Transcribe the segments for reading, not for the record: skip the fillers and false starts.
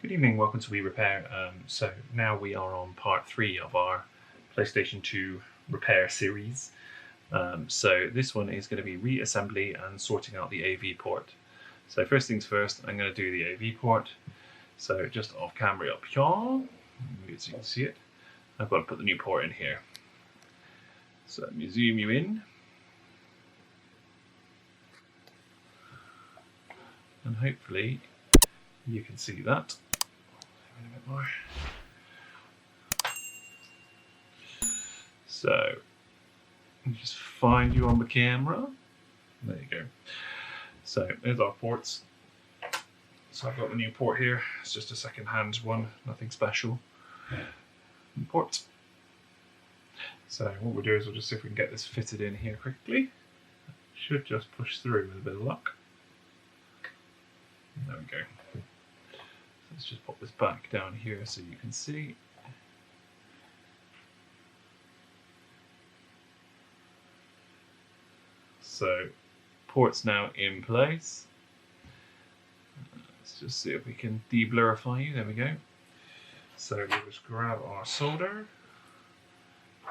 Good evening, welcome to We Repair. So now we are on part 3 of our PlayStation 2 repair series. So this one is going to be reassembly and sorting out the AV port. So first things first, I'm going to do the AV port. So just off camera up here, as you can see it, I've got to put the new port in here. So let me zoom you in. And hopefully you can see that. A bit more. So just find you on the camera. There you go. So there's our ports. So I've got the new port here. It's just a second-hand one, nothing special. Port. So what we'll do is we'll just see if we can get this fitted in here quickly. Should just push through with a bit of luck. There we go. Let's just pop this back down here so you can see. So, port's now in place. Let's just see if we can de-blurify you. There we go. So we'll just grab our solder.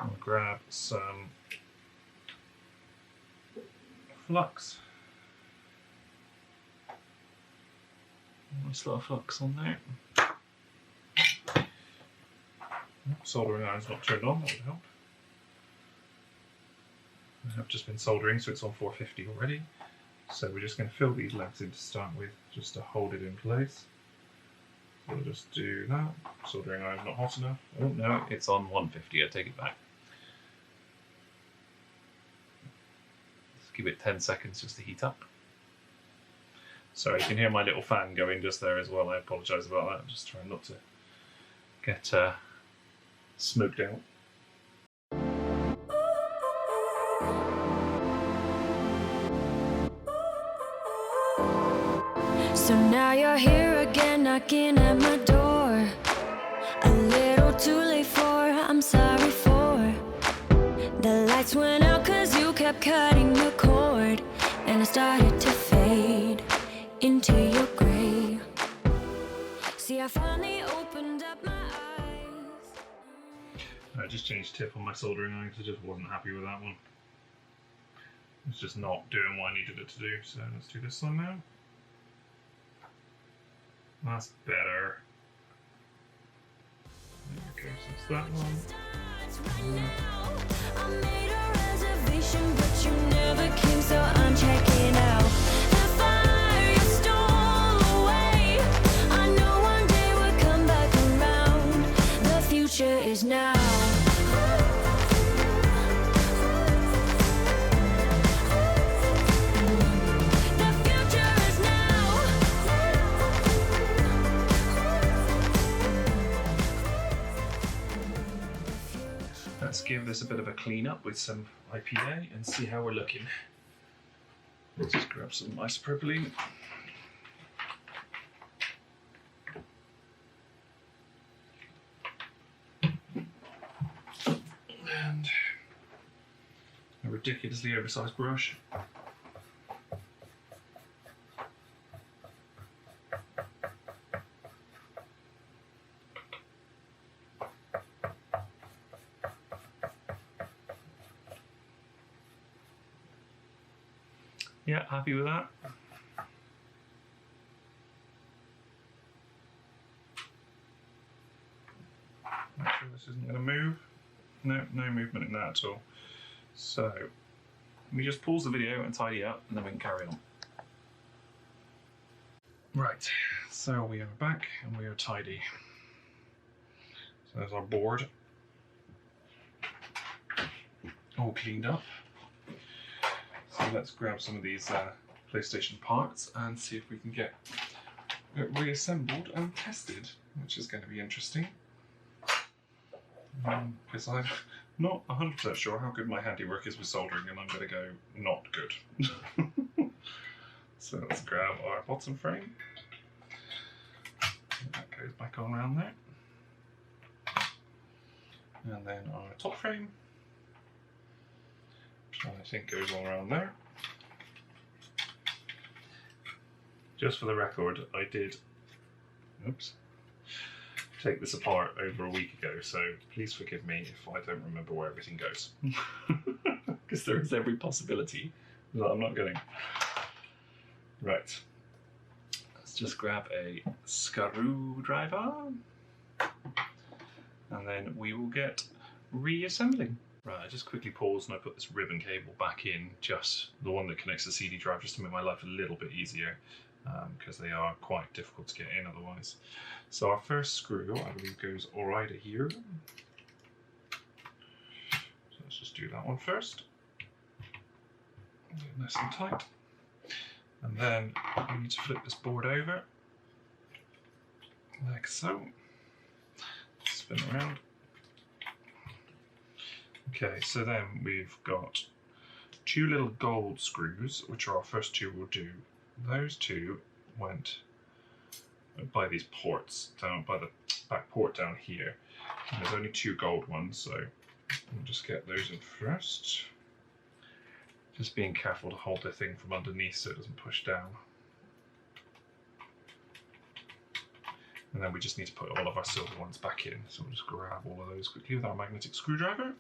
We'll grab some flux. Nice little flux on there. Soldering iron's not turned on, that would help. I've just been soldering, so it's on 450 already. So we're just going to fill these legs in to start with, just to hold it in place. So we'll just do that. Soldering iron's not hot enough. Oh no, it's on 150, I take it back. Let's give it 10 seconds just to heat up. Sorry, you can hear my little fan going just there as well. I apologise about that. I'm just trying not to get smoked out. So now you're here again, knocking at my door. A little too late for, I'm sorry for. The lights went out 'cause you kept cutting the cord, and I started to fade into your grey. See, I finally opened up my eyes. I just changed tip on my soldering iron because I just wasn't happy with that one. It's just not doing what I needed it to do. So let's do this one now. That's better. There we go, so it's that one. I made a reservation, but you never came, so I'm checking out. The fire you stole away. I know one day we'll come back around. The future is now. The future is now. Let's give this a bit of a clean up with some IPA and see how we're looking. Let's just grab some isopropylene. And a ridiculously oversized brush. Yeah, happy with that. Make sure this isn't going to move. No movement in that at all. So, let me just pause the video and tidy up, and then we can carry on. Right, so we are back and we are tidy. So there's our board. All cleaned up. So let's grab some of these PlayStation parts and see if we can get it reassembled and tested, which is going to be interesting. Because I'm not 100% sure how good my handiwork is with soldering, and I'm going to go not good. So let's grab our bottom frame. That goes back on around there. And then our top frame. I think goes all around there. Just for the record, I did, oops, take this apart over a week ago, so please forgive me if I don't remember where everything goes. Because there is every possibility that I'm not getting. Right. Let's just grab a screwdriver. And then we will get reassembling. Right, I just quickly paused and I put this ribbon cable back in, just the one that connects the CD drive, just to make my life a little bit easier, because they are quite difficult to get in otherwise. So our first screw, I believe, goes right here. So let's just do that one first. Get it nice and tight. And then we need to flip this board over, like so. Spin around. Okay, so then we've got two little gold screws, which are our first two we'll do. Those two went by these ports, down by the back port down here. And there's only two gold ones, so we'll just get those in first. Just being careful to hold the thing from underneath so it doesn't push down. And then we just need to put all of our silver ones back in. So we'll just grab all of those quickly with our magnetic screwdriver.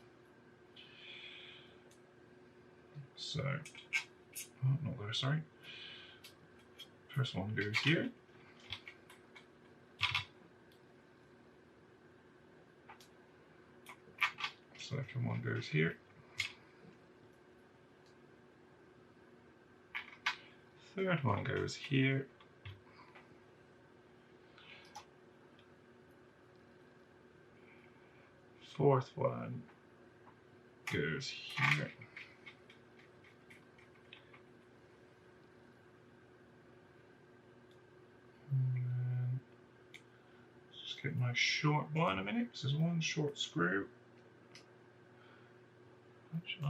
So, oh, not there, sorry. First one goes here. Second one goes here. Third one goes here. Fourth one goes here. And then just get my short one a minute. This is one short screw, which I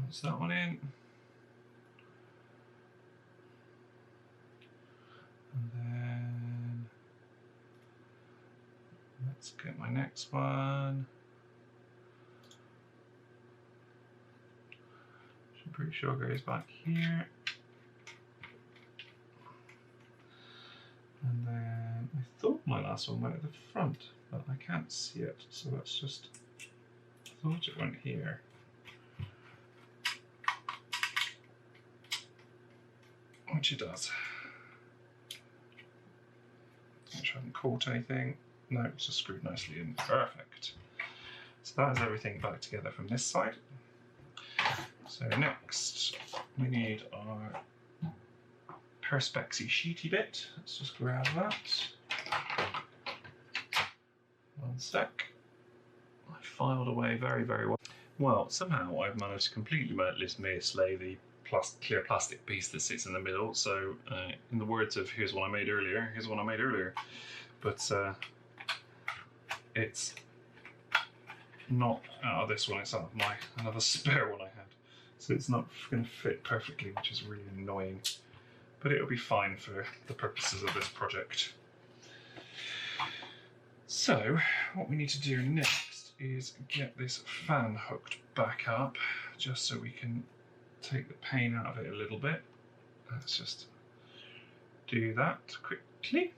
puts that one in. And then let's get my next one. I'm pretty sure it goes back here. And then I thought my last one went at the front, but I can't see it, so that's just, I thought it went here. Which it does. Which I haven't caught anything. No, it's just screwed nicely in. Perfect. So that is everything back together from this side. So next we need our Perspexy sheety bit. Let's just grab that. One sec. I filed away very, very well. Well, somehow I've managed to completely mislay the clear plastic piece that sits in the middle. So in the words of here's what I made earlier, but it's not out of this one, it's out of my another spare one I had. So it's not going to fit perfectly, which is really annoying, but it'll be fine for the purposes of this project. So what we need to do next is get this fan hooked back up, just so we can take the pain out of it a little bit. Let's just do that quickly.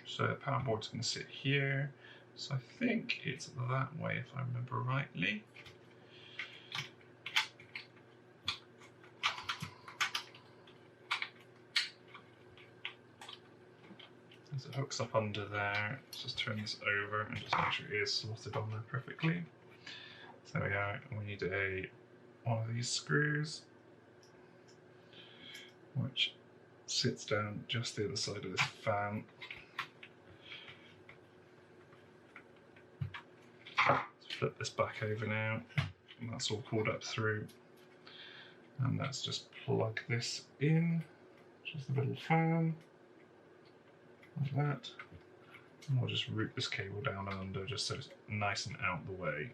So the power board's going to sit here. So I think it's that way if I remember rightly. As it hooks up under there, let's just turn this over and just make sure it is slotted on there perfectly. So there we are, and we need one of these screws, which sits down just the other side of this fan. Let's flip this back over now, and that's all pulled up through. And let's just plug this in, just the little fan, like that. And we'll just route this cable down and under just so it's nice and out the way.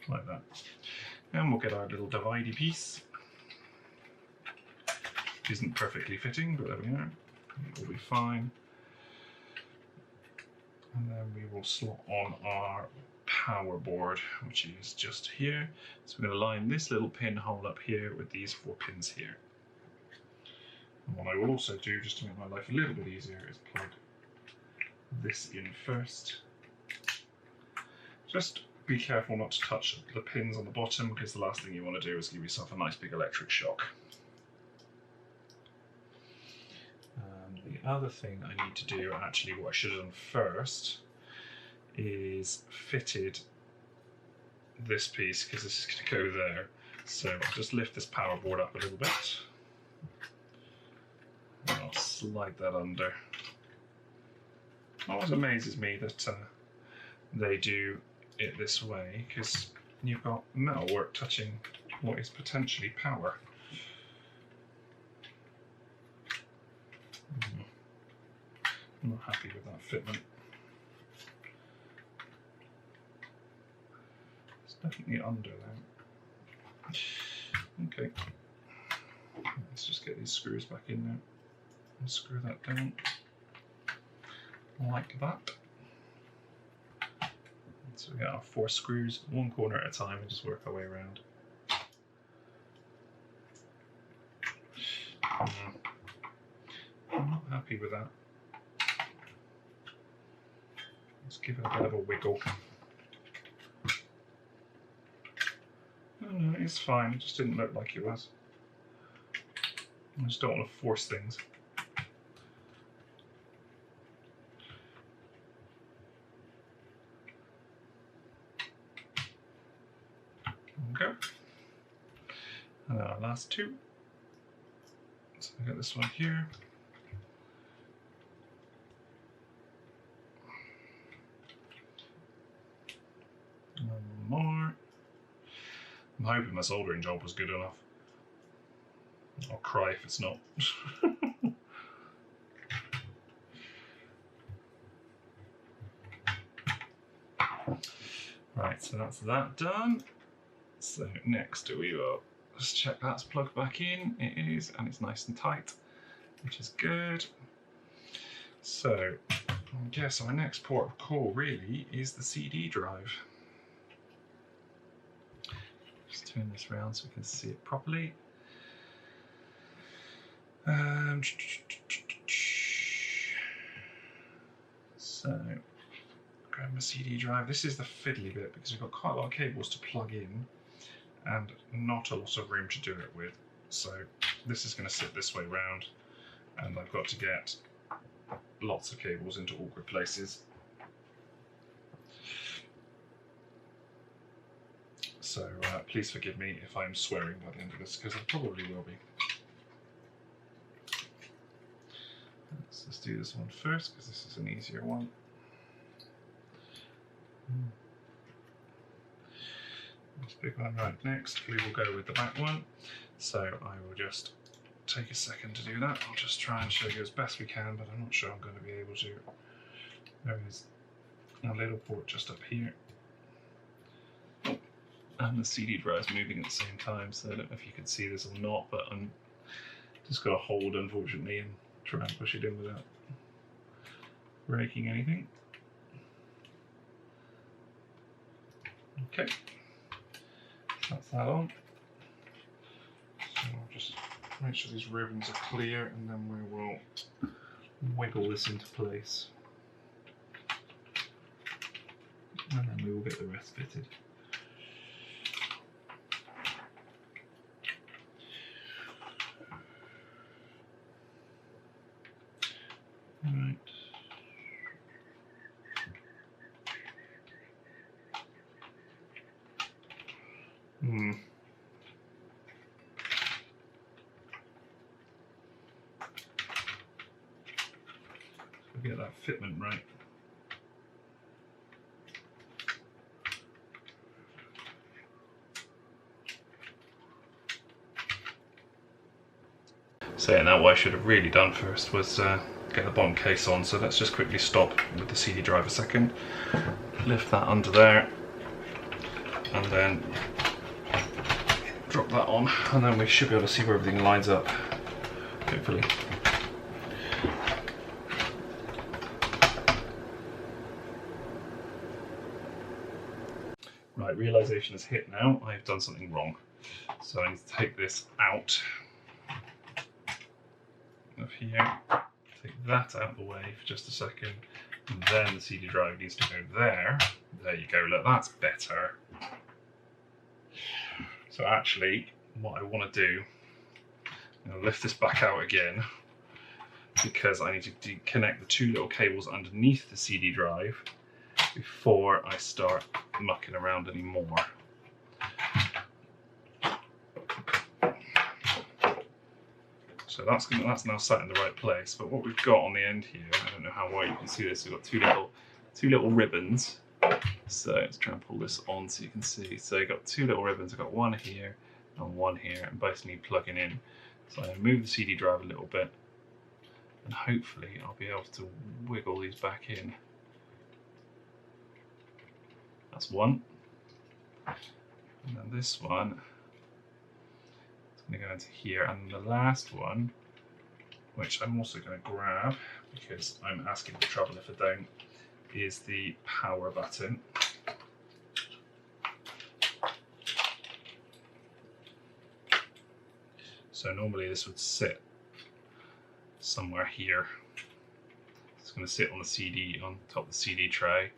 Like that. And we'll get our little dividey piece. Isn't perfectly fitting, but there we are. It will be fine. And then we will slot on our power board, which is just here. So we're going to line this little pinhole up here with these 4 pins here. And what I will also do, just to make my life a little bit easier, is plug this in first. Just be careful not to touch the pins on the bottom, because the last thing you want to do is give yourself a nice big electric shock. The other thing I need to do, actually what I should have done first, is fitted this piece, because this is going to go there. So I'll just lift this power board up a little bit. And I'll slide that under. It always amazes me that they do it this way, because you've got metalwork touching what is potentially power. I'm not happy with that fitment. It's definitely under there. Okay, let's just get these screws back in there and screw that down like that. So we got our 4 screws, 1 corner at a time, and just work our way around. I'm not happy with that. Let's give it a bit of a wiggle. Oh, no, it's fine, it just didn't look like it was. I just don't want to force things. Okay. And then our last 2. So I got this one here. One more. I'm hoping my soldering job was good enough. I'll cry if it's not. Right, so that's that done. So next we will just check that's plugged back in. It is, and it's nice and tight, which is good. So I guess our next port of call really is the CD drive. Just turn this around so we can see it properly. So grab my CD drive. This is the fiddly bit because we've got quite a lot of cables to plug in and not a lot of room to do it with. So this is going to sit this way round, and I've got to get lots of cables into awkward places. So please forgive me if I'm swearing by the end of this, because I probably will be. Let's do this one first, because this is an easier one. This big one right next. We will go with the back one. So I will just take a second to do that. I'll just try and show you as best we can, but I'm not sure I'm going to be able to. There is a little port just up here. And the CD drive's moving at the same time, so I don't know if you can see this or not, but I'm just got to hold, unfortunately, and try and push it in without breaking anything. Okay, that's that on. So I'll just make sure these ribbons are clear, and then we will wiggle this into place. And then we will get the rest fitted. Right. So get that fitment right. So yeah, now what I should have really done first was get the bottom case on, so let's just quickly stop with the CD drive a second, lift that under there, and then drop that on, and then we should be able to see where everything lines up, hopefully. Right, realization has hit now. I've done something wrong. So I need to take this out of here. Take that out of the way for just a second. And then the CD drive needs to go there. There you go, look, that's better. So actually, what I want to do, I'm going to lift this back out again because I need to connect the two little cables underneath the CD drive before I start mucking around anymore. So that's now sat in the right place. But what we've got on the end here, I don't know how well you can see this. We've got two little ribbons. So let's try and pull this on so you can see. So you've got two little ribbons. I've got one here and one here, and both need plugging in. So I'm going to move the CD drive a little bit, and hopefully I'll be able to wiggle these back in. That's one. And then this one is going to go into here. And the last one, which I'm also going to grab because I'm asking for trouble if I don't, is the power button. So normally this would sit somewhere here. It's going to sit on the CD, on top of the CD tray.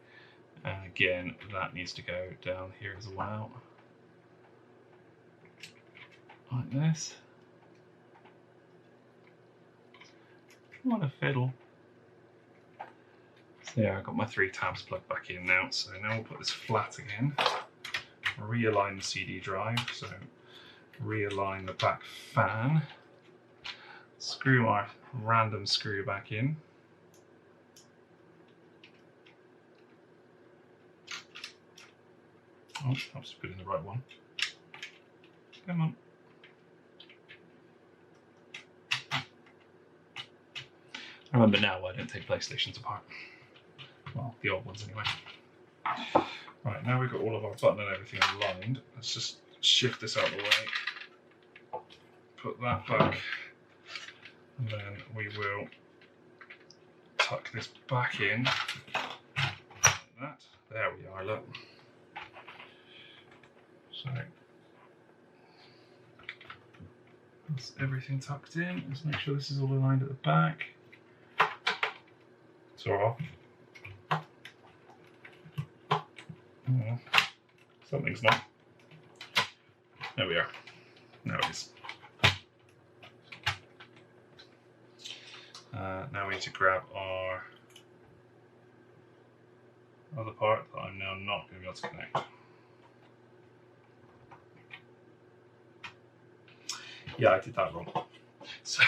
And again, that needs to go down here as well. Like this. What a fiddle. So yeah, I've got my 3 tabs plugged back in now. So now we'll put this flat again. Realign the CD drive. So realign the back fan. Screw our random screw back in. Oh, I've just put in the right one. Come on. I remember now why I don't take PlayStations apart. Well, the old ones anyway. Right, now we've got all of our button and everything aligned. Let's just shift this out of the way. Put that back. And then we will tuck this back in. Like that. There we are, look. So that's everything tucked in. Let's make sure this is all aligned at the back. Sort of. Oh, something's not. There we are. Now it is. Now we need to grab our other part that I'm now not going to be able to connect. Yeah, I did that wrong. So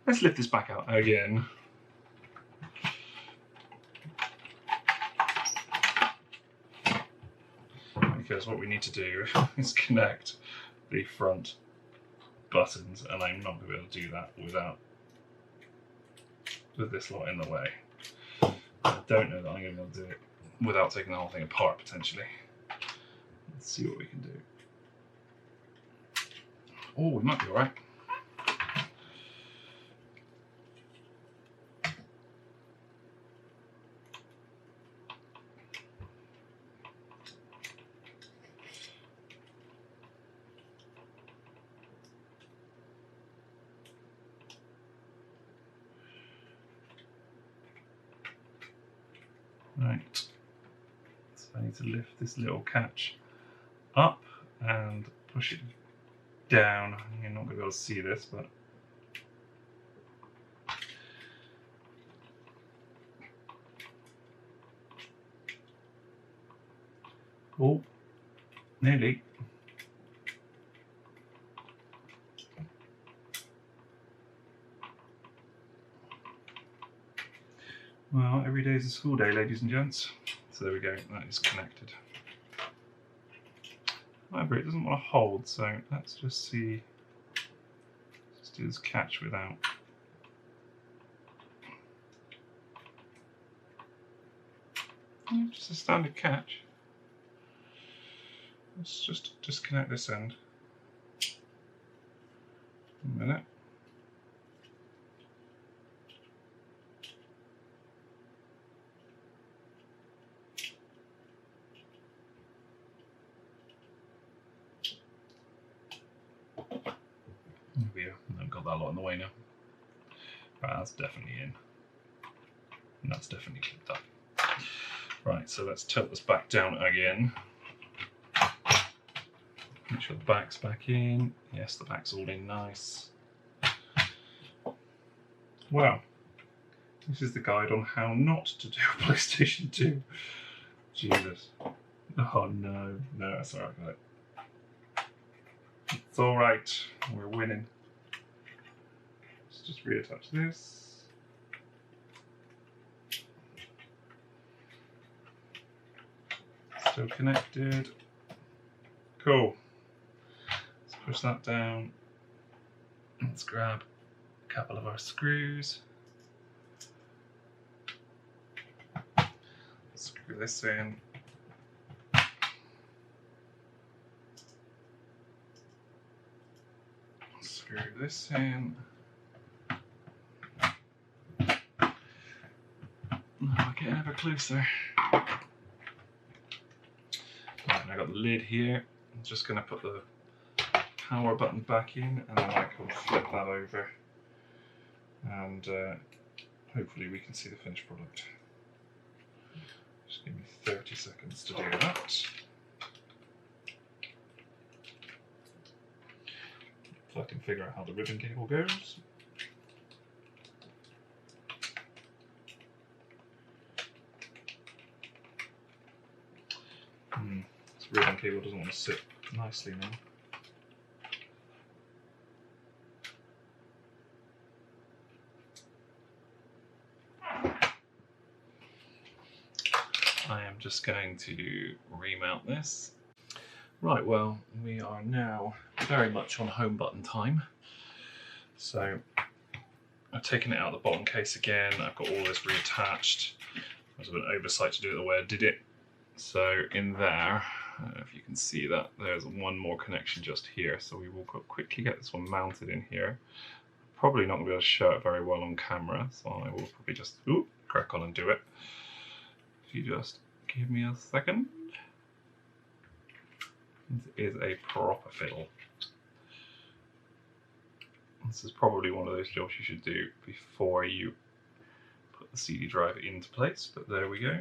let's lift this back out again. Because what we need to do is connect the front buttons, and I'm not going to be able to do that with this lot in the way. I don't know that I'm going to be able to do it without taking the whole thing apart potentially. Let's see what we can do. Oh, we might be alright. Right, so I need to lift this little catch up and push it down. You're not going to be able to see this, but oh, nearly. Well, every day is a school day, ladies and gents. So there we go, that is connected. However, it doesn't want to hold, so let's just see. Let's do this catch without. Just a standard catch. Let's just disconnect this end. A minute. that lot in the way now. Right, that's definitely in. And that's definitely clipped up. Right, so let's tilt this back down again. Make sure the back's back in. Yes, the back's all in nice. Wow. This is the guide on how not to do a PlayStation 2. Jesus. Oh no, that's alright, guys. It's alright, we're winning. Let's just reattach this. Still connected. Cool. Let's push that down. Let's grab a couple of our screws. Screw this in. Screw this in. Now we're getting ever closer. Right, and I got the lid here. I'm just going to put the power button back in, and then I can flip that over, and hopefully we can see the finished product. Just give me 30 seconds to do that. So I can figure out how the ribbon cable goes. This ribbon cable doesn't want to sit nicely now. I am just going to remount this. Right, well, we are now very much on home button time. So I've taken it out of the bottom case again. I've got all this reattached. It was an oversight to do it the way I did it. So in there, I don't know if you can see that, there's one more connection just here. So we will quickly get this one mounted in here. Probably not going to be able to show it very well on camera, so I will probably just crack on and do it. If you just give me a second. This is a proper fiddle. This is probably one of those jobs you should do before you put the CD drive into place, but there we go.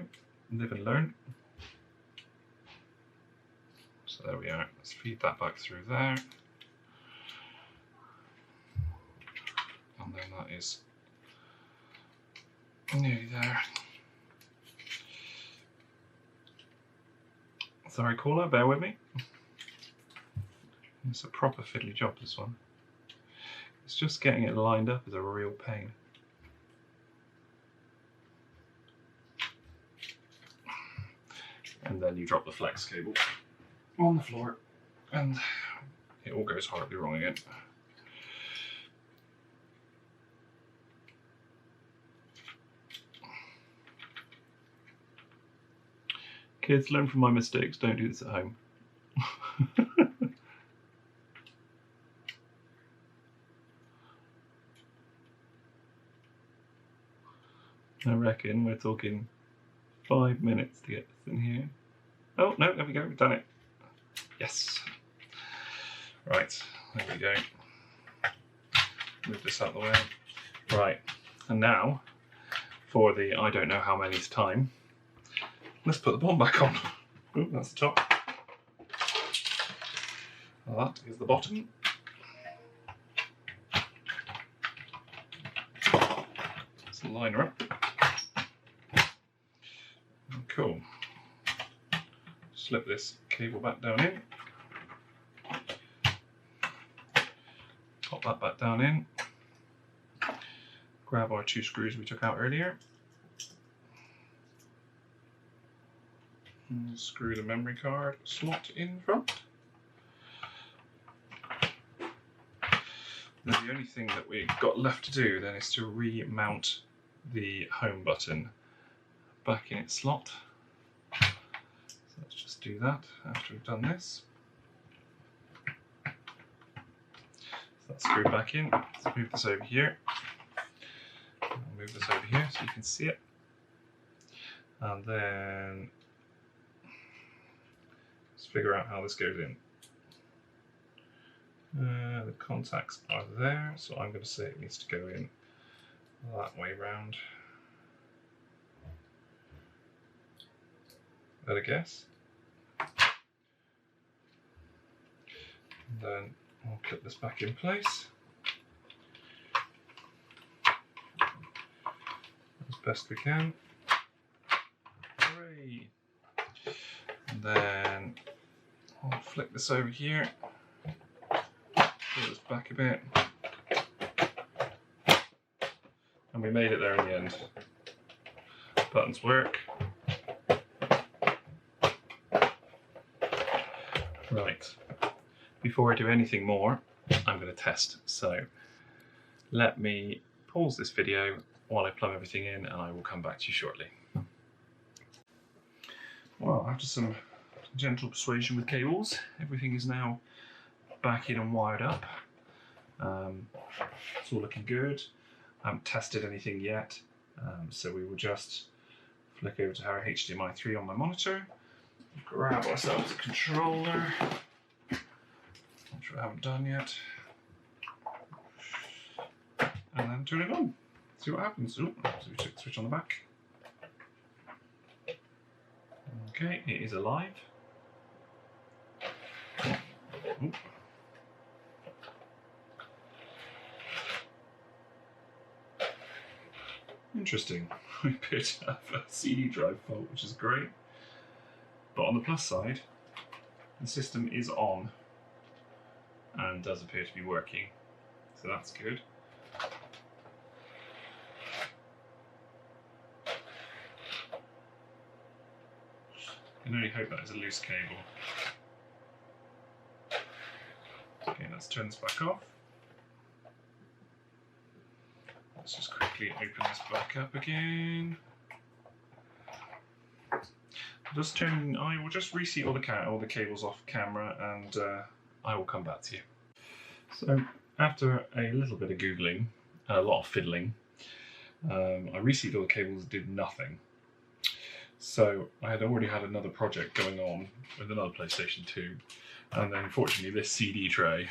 Live and learn. So there we are. Let's feed that back through there. And then that is nearly there. Sorry, caller, bear with me. It's a proper fiddly job, this one. It's just getting it lined up is a real pain. And then you drop the flex cable on the floor, and it all goes horribly wrong again. Kids, learn from my mistakes, don't do this at home. I reckon we're talking 5 minutes to get this in here. Oh, no, there we go, we've done it. Yes. Right, there we go. Move this out of the way. Right, and now, for the I don't know how many's time, let's put the bomb back on. Ooh, that's the top. That is the bottom. Let's line her up. Cool. Slip this cable back down in. Pop that back down in. Grab our 2 screws we took out earlier. And screw the memory card slot in front. Now the only thing that we've got left to do then is to remount the home button back in its slot. So let's just do that after we've done this. So that's screwed back in. Let's move this over here. I'll move this over here so you can see it. And then let's figure out how this goes in. The contacts are there, so I'm going to say it needs to go in that way round. Better guess. And then I'll clip this back in place as best we can. Hooray! And then I'll flick this over here, pull this back a bit, and we made it there in the end. Buttons work. Right, before I do anything more, I'm going to test. So let me pause this video while I plumb everything in, and I will come back to you shortly. Well, after some gentle persuasion with cables, everything is now back in and wired up. It's all looking good. I haven't tested anything yet, so we will just flick over to our HDMI 3 on my monitor, grab ourselves a controller, which we haven't done yet, and then turn it on. See what happens. Ooh, so we took the switch on the back. Okay, it is alive. Ooh. Interesting. We appear to have a CD drive fault, which is great. But on the plus side, the system is on and does appear to be working, so that's good. I can only hope that is a loose cable. Okay, let's turn this back off. Let's just quickly open this back up again. I will just reseat all the cables off camera, and I will come back to you. So after a little bit of googling, a lot of fiddling, I reseated all the cables, did nothing. So I had already had another project going on with another PlayStation 2, and then unfortunately this CD tray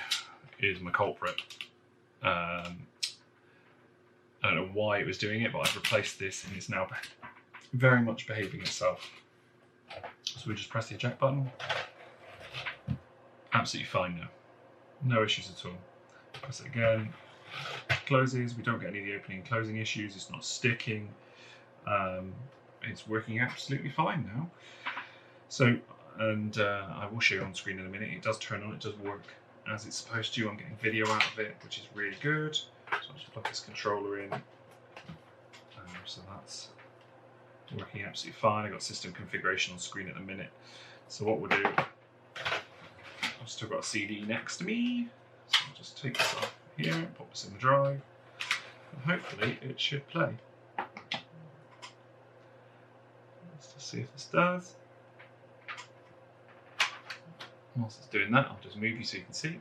is my culprit. I don't know why it was doing it, but I've replaced this and it's now very much behaving itself. So we just press the eject button. Absolutely fine now. No issues at all. Press it again. Closes. We don't get any of the opening and closing issues. It's not sticking. It's working absolutely fine now. So, and I will show you on screen in a minute. It does turn on. It does work as it's supposed to. I'm getting video out of it, which is really good. So I'll just plug this controller in. So that's working absolutely fine. I've got system configuration on screen at the minute. So what we'll do, I've still got a CD next to me. So I'll just take this off here, pop this in the drive, and hopefully it should play. Let's just see if this does. Whilst it's doing that, I'll just move you so you can see.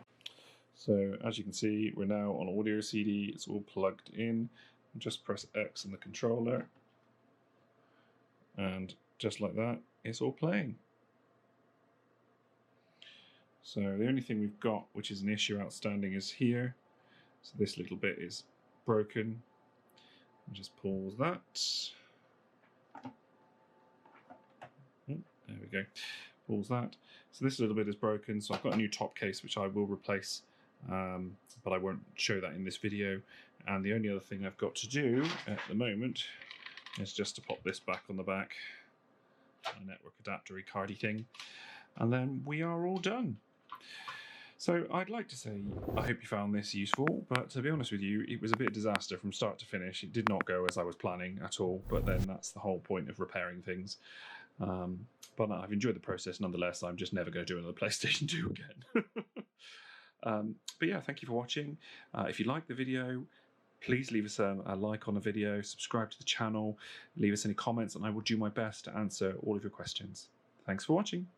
So as you can see, we're now on audio CD. It's all plugged in. Just press X on the controller, and just like that, it's all playing. So the only thing we've got, which is an issue outstanding, is here. So this little bit is broken. I'll just pause that. Oh, there we go. Pause that. So this little bit is broken. So I've got a new top case, which I will replace, but I won't show that in this video. And the only other thing I've got to do at the moment is just to pop this back on the back, a network adapter cardy thing, and then we are all done. So I'd like to say I hope you found this useful, but to be honest with you, it was a bit of a disaster from start to finish. It did not go as I was planning at all, but then that's the whole point of repairing things. But I've enjoyed the process nonetheless. I'm just never going to do another PlayStation 2 again. But yeah, thank you for watching. If you liked the video, please leave us a like on the video, subscribe to the channel, leave us any comments, and I will do my best to answer all of your questions. Thanks for watching.